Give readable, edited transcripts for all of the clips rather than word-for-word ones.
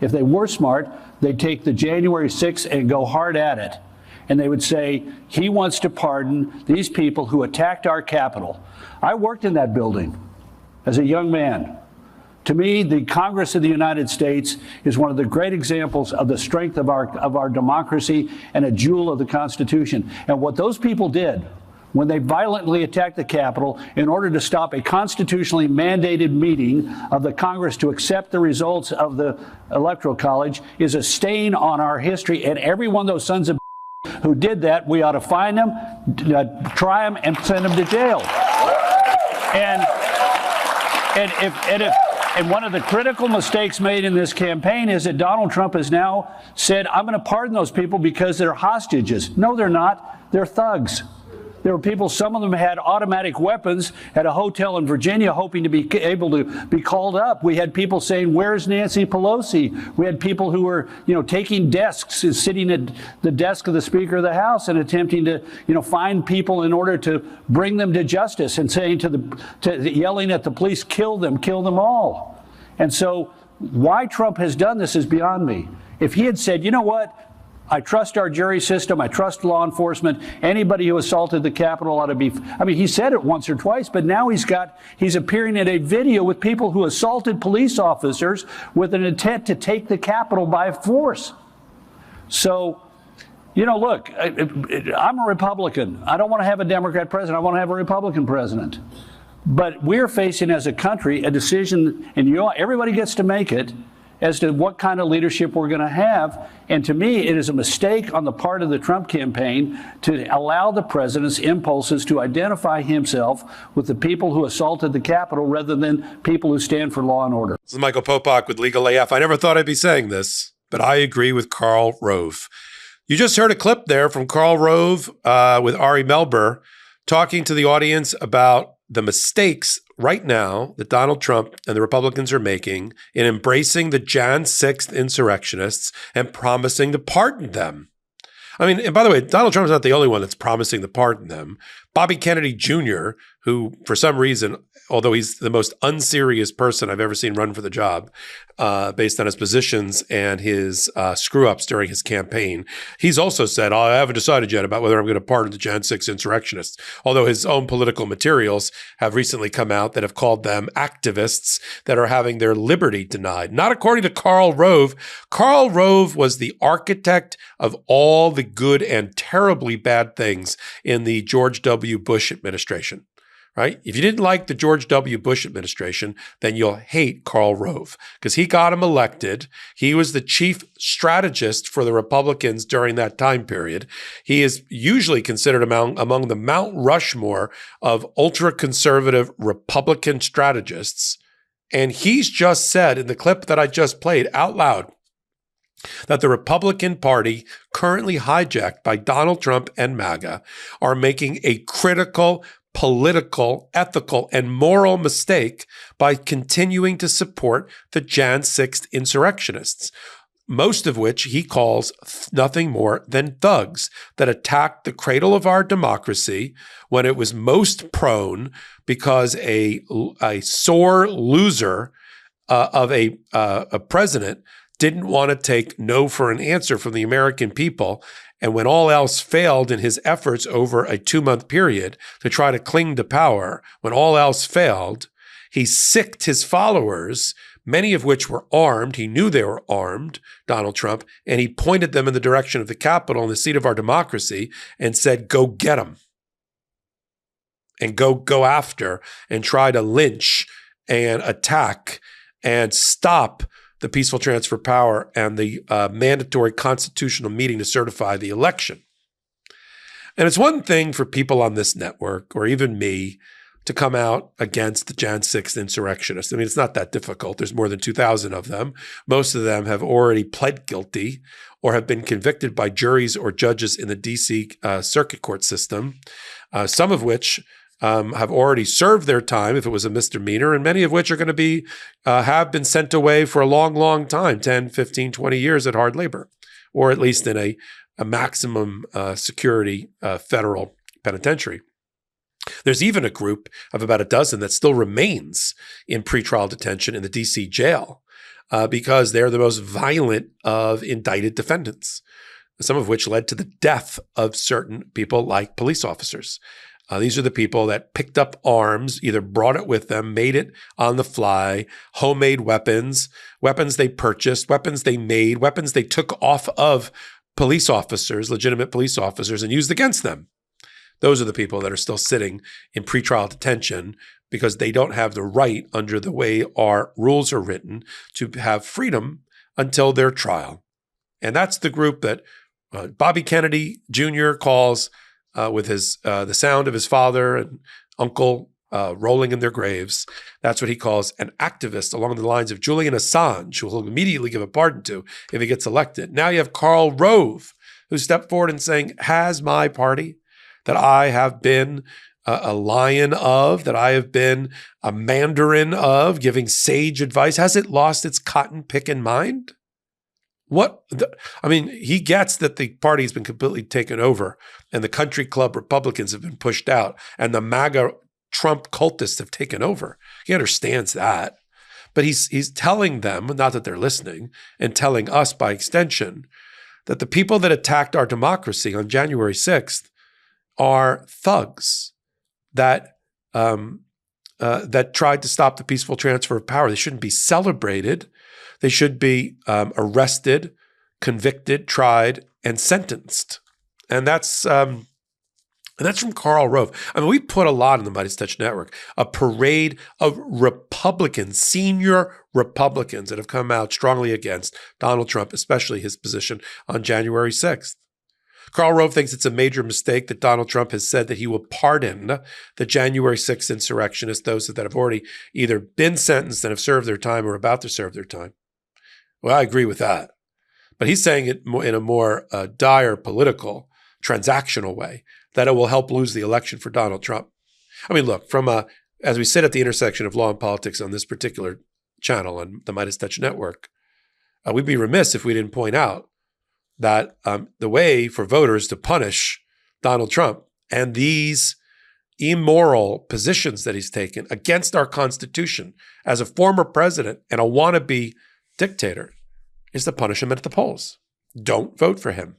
If they were smart, they'd take the January 6th and go hard at it. And they would say, he wants to pardon these people who attacked our Capitol. I worked in that building as a young man. To me, the Congress of the United States is one of the great examples of the strength of our democracy and a jewel of the Constitution. And what those people did when they violently attacked the Capitol in order to stop a constitutionally mandated meeting of the Congress to accept the results of the Electoral College is a stain on our history. And every one of those sons of who did that, we ought to find them, try them, and send them to jail. And one of the critical mistakes made in this campaign is that Donald Trump has now said, I'm going to pardon those people because they're hostages. No, they're not. They're thugs. There were people, some of them had automatic weapons at a hotel in Virginia hoping to be able to be called up. We had people saying, where's Nancy Pelosi? We had people who were, taking desks and sitting at the desk of the Speaker of the House and attempting to, find people in order to bring them to justice and saying yelling at the police, kill them all. And so why Trump has done this is beyond me. If he had said, you know what? I trust our jury system. I trust law enforcement. Anybody who assaulted the Capitol ought to be. He said it once or twice, but now he's appearing in a video with people who assaulted police officers with an intent to take the Capitol by force. So, look, I'm a Republican. I don't want to have a Democrat president. I want to have a Republican president. But we're facing as a country a decision, and everybody gets to make it, as to what kind of leadership we're going to have. And to me, it is a mistake on the part of the Trump campaign to allow the president's impulses to identify himself with the people who assaulted the Capitol rather than people who stand for law and order. This is Michael Popok with Legal AF. I never thought I'd be saying this, but I agree with Karl Rove. You just heard a clip there from Karl Rove with Ari Melber talking to the audience about the mistakes right now that Donald Trump and the Republicans are making in embracing the Jan 6th insurrectionists and promising to pardon them. And by the way, Donald Trump's not the only one that's promising to pardon them. Bobby Kennedy Jr., who for some reason, although he's the most unserious person I've ever seen run for the job, based on his positions and his screw-ups during his campaign, he's also said, I haven't decided yet about whether I'm going to pardon the Jan 6 insurrectionists, although his own political materials have recently come out that have called them activists that are having their liberty denied. Not according to Karl Rove. Karl Rove was the architect of all the good and terribly bad things in the George W. Bush administration. Right? If you didn't like the George W. Bush administration, then you'll hate Karl Rove because he got him elected. He was the chief strategist for the Republicans during that time period. He is usually considered among the Mount Rushmore of ultra-conservative Republican strategists. And he's just said in the clip that I just played out loud that the Republican Party, currently hijacked by Donald Trump and MAGA, are making a critical political, ethical, and moral mistake by continuing to support the Jan 6th insurrectionists, most of which he calls nothing more than thugs that attacked the cradle of our democracy when it was most prone because a sore loser of a president didn't want to take no for an answer from the American people. And when all else failed in his efforts over a 2-month period to try to cling to power, when all else failed, he sicked his followers, many of which were armed. He knew they were armed, Donald Trump, and he pointed them in the direction of the Capitol and the seat of our democracy and said, go get them. And go after and try to lynch and attack and stop the peaceful transfer of power and the mandatory constitutional meeting to certify the election. And it's one thing for people on this network, or even me, to come out against the Jan 6th insurrectionists. It's not that difficult. There's more than 2,000 of them. Most of them have already pled guilty or have been convicted by juries or judges in the D.C. Circuit Court system, some of which have already served their time if it was a misdemeanor, and many of which are going to be have been sent away for a long, long time, 10, 15, 20 years at hard labor, or at least in a maximum security federal penitentiary. There's even a group of about a dozen that still remains in pretrial detention in the D.C. jail. because they're the most violent of indicted defendants, some of which led to the death of certain people like police officers. These are the people that picked up arms, either brought it with them, made it on the fly, homemade weapons, weapons they purchased, weapons they made, weapons they took off of police officers, legitimate police officers, and used against them. Those are the people that are still sitting in pretrial detention because they don't have the right, under the way our rules are written, to have freedom until their trial. And that's the group that Bobby Kennedy Jr. calls, with the sound of his father and uncle rolling in their graves. That's what he calls an activist, along the lines of Julian Assange, who he'll immediately give a pardon to if he gets elected. Now you have Karl Rove, who stepped forward and saying, has my party that I have been a lion of, that I have been a mandarin of, giving sage advice, has it lost its cotton picking mind? He gets that the party has been completely taken over and the country club Republicans have been pushed out and the MAGA Trump cultists have taken over. He understands that. But he's telling them, not that they're listening, and telling us by extension, that the people that attacked our democracy on January 6th are thugs that tried to stop the peaceful transfer of power. They shouldn't be celebrated. They should be arrested, convicted, tried, and sentenced. And that's from Karl Rove. I mean, we put a lot in the MeidasTouch Network, a parade of Republicans, senior Republicans that have come out strongly against Donald Trump, especially his position on January 6th. Karl Rove thinks it's a major mistake that Donald Trump has said that he will pardon the January 6th insurrectionists, those that have already either been sentenced and have served their time or about to serve their time. Well, I agree with that. But he's saying it in a more dire political, transactional way, that it will help lose the election for Donald Trump. I mean, look, as we sit at the intersection of law and politics on this particular channel on the MeidasTouch Network, we'd be remiss if we didn't point out that the way for voters to punish Donald Trump and these immoral positions that he's taken against our Constitution as a former president and a wannabe dictator is to punish him at the polls. Don't vote for him.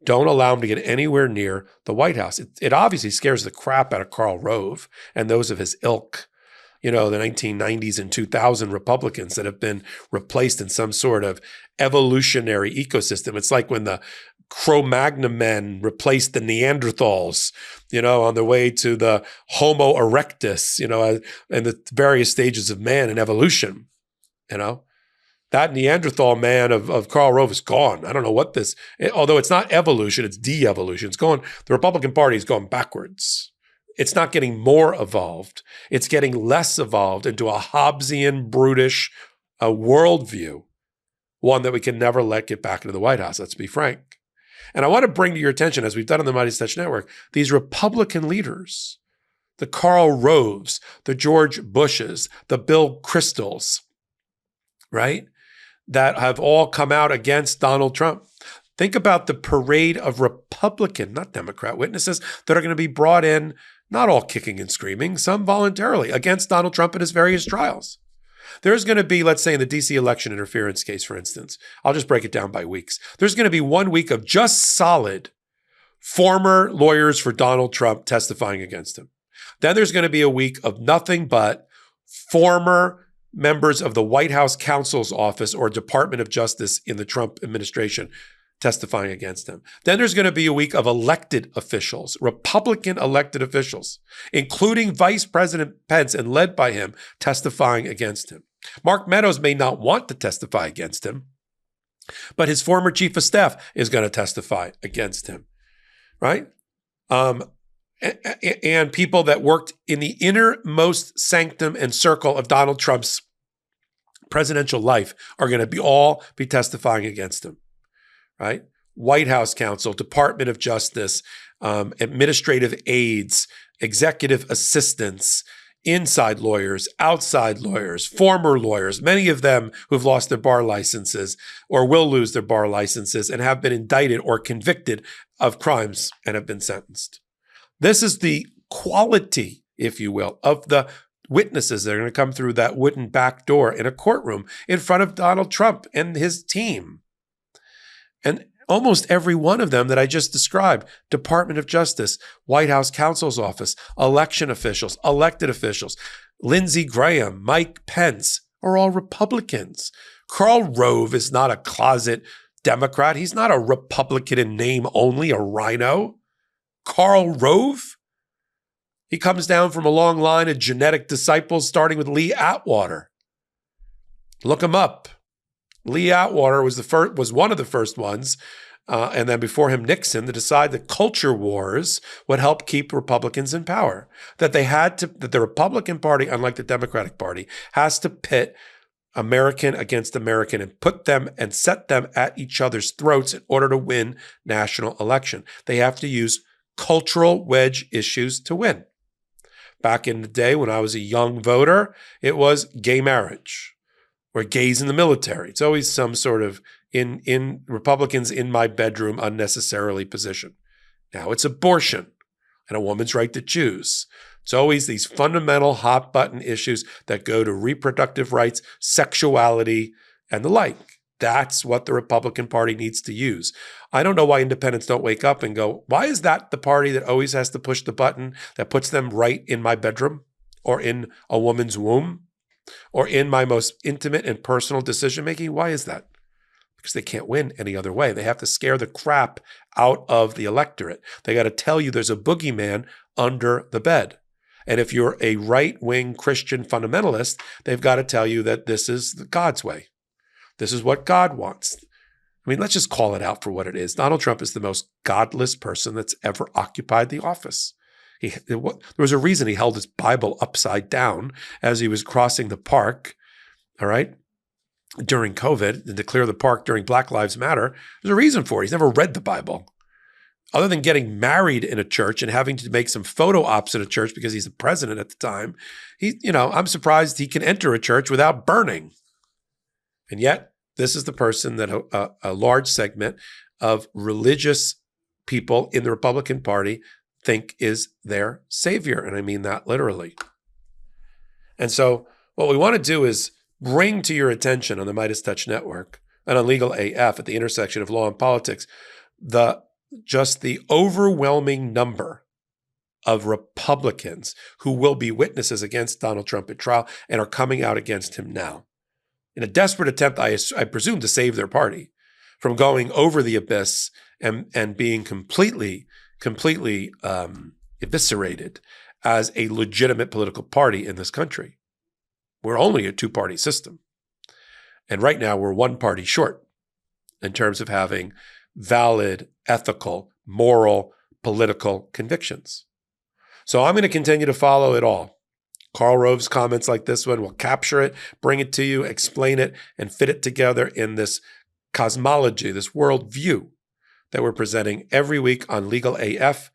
Don't allow him to get anywhere near the White House. It obviously scares the crap out of Karl Rove and those of his ilk, the 1990s and 2000 Republicans that have been replaced in some sort of evolutionary ecosystem. It's like when the Cro-Magnon men replaced the Neanderthals, on their way to the Homo erectus, and the various stages of man and evolution, That Neanderthal man of Karl Rove is gone. I don't know what although it's not evolution, it's de-evolution. The Republican Party is going backwards. It's not getting more evolved. It's getting less evolved into a Hobbesian, brutish worldview, one that we can never let get back into the White House, let's be frank. And I want to bring to your attention, as we've done on the MeidasTouch Network, these Republican leaders, the Karl Roves, the George Bushes, the Bill Kristols, right, that have all come out against Donald Trump. Think about the parade of Republican, not Democrat witnesses that are going to be brought in, not all kicking and screaming, some voluntarily, against Donald Trump in his various trials. There's going to be, let's say in the DC election interference case, for instance, I'll just break it down by weeks. There's going to be 1 week of just solid former lawyers for Donald Trump testifying against him. Then there's going to be a week of nothing but former members of the White House counsel's office or Department of Justice in the Trump administration testifying against him. Then there's going to be a week of elected officials, Republican elected officials, including Vice President Pence and led by him, testifying against him. Mark Meadows may not want to testify against him, but his former chief of staff is going to testify against him, right? And people that worked in the innermost sanctum and circle of Donald Trump's presidential life are going to all be testifying against him. Right? White House counsel, Department of Justice, administrative aides, executive assistants, inside lawyers, outside lawyers, former lawyers, many of them who've lost their bar licenses or will lose their bar licenses and have been indicted or convicted of crimes and have been sentenced. This is the quality, if you will, of the witnesses that are going to come through that wooden back door in a courtroom in front of Donald Trump and his team. And almost every one of them that I just described, Department of Justice, White House counsel's office, election officials, elected officials, Lindsey Graham, Mike Pence, are all Republicans. Karl Rove is not a closet Democrat. He's not a Republican in name only, a rhino. Karl Rove? He comes down from a long line of genetic disciples, starting with Lee Atwater. Look him up. Lee Atwater was one of the first ones, and then before him Nixon, to decide that culture wars would help keep Republicans in power. That the Republican Party, unlike the Democratic Party, has to pit American against American and put them and set them at each other's throats in order to win national election. They have to use cultural wedge issues to win. Back in the day when I was a young voter, it was gay marriage or gays in the military. It's always some sort of in Republicans in my bedroom unnecessarily position. Now it's abortion and a woman's right to choose. It's always these fundamental hot button issues that go to reproductive rights, sexuality, and the like. That's what the Republican Party needs to use. I don't know why independents don't wake up and go, why is that the party that always has to push the button that puts them right in my bedroom or in a woman's womb or in my most intimate and personal decision-making? Why is that? Because they can't win any other way. They have to scare the crap out of the electorate. They got to tell you there's a boogeyman under the bed. And if you're a right-wing Christian fundamentalist, they've got to tell you that this is God's way. This is what God wants. I mean, let's just call it out for what it is. Donald Trump is the most godless person that's ever occupied the office. There was a reason he held his Bible upside down as he was crossing the park, all right, during COVID, and to clear the park during Black Lives Matter. There's a reason for it. He's never read the Bible. Other than getting married in a church and having to make some photo ops in a church because he's the president at the time, I'm surprised he can enter a church without burning. And yet, this is the person that a large segment of religious people in the Republican Party think is their savior. And I mean that literally. And so what we want to do is bring to your attention on the MeidasTouch Network and on Legal AF at the intersection of law and politics, just the overwhelming number of Republicans who will be witnesses against Donald Trump at trial and are coming out against him now. In a desperate attempt, I presume, to save their party from going over the abyss and being completely eviscerated as a legitimate political party in this country. We're only a two-party system. And right now, we're one party short in terms of having valid, ethical, moral, political convictions. So I'm going to continue to follow it all. Karl Rove's comments like this one will capture it, bring it to you, explain it, and fit it together in this cosmology, this worldview that we're presenting every week on Legal AF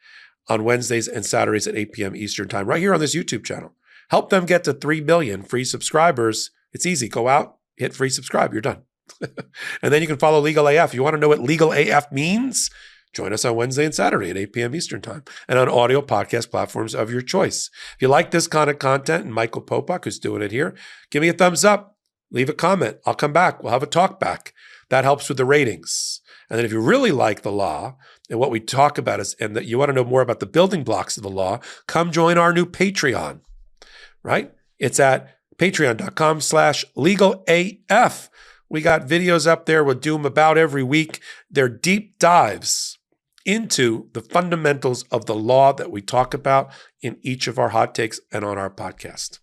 on Wednesdays and Saturdays at 8 p.m. Eastern Time, right here on this YouTube channel. Help them get to 3 million free subscribers. It's easy. Go out, hit free subscribe. You're done. And then you can follow Legal AF. You want to know what Legal AF means? Join us on Wednesday and Saturday at 8 p.m. Eastern Time and on audio podcast platforms of your choice. If you like this kind of content, and Michael Popok, who's doing it here, give me a thumbs up. Leave a comment. I'll come back. We'll have a talk back. That helps with the ratings. And then if you really like the law and what we talk about and that you want to know more about the building blocks of the law, come join our new Patreon, right? It's at patreon.com/legalaf. We got videos up there. We'll do them about every week. They're deep dives into the fundamentals of the law that we talk about in each of our hot takes and on our podcast.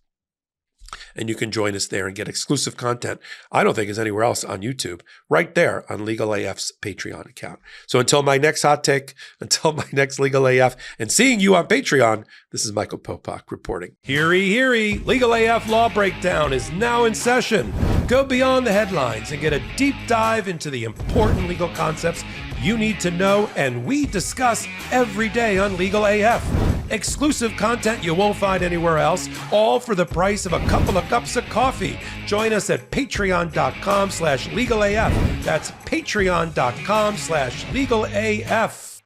And you can join us there and get exclusive content I don't think is anywhere else on YouTube, right there on Legal AF's Patreon account. So until my next hot take, until my next Legal AF, and seeing you on Patreon, this is Michael Popok reporting. Heary, heary, Legal AF Law Breakdown is now in session. Go beyond the headlines and get a deep dive into the important legal concepts you need to know and we discuss every day on Legal AF. Exclusive content you won't find anywhere else, all for the price of a couple of cups of coffee. Join us at patreon.com/legalaf. That's patreon.com/legalaf.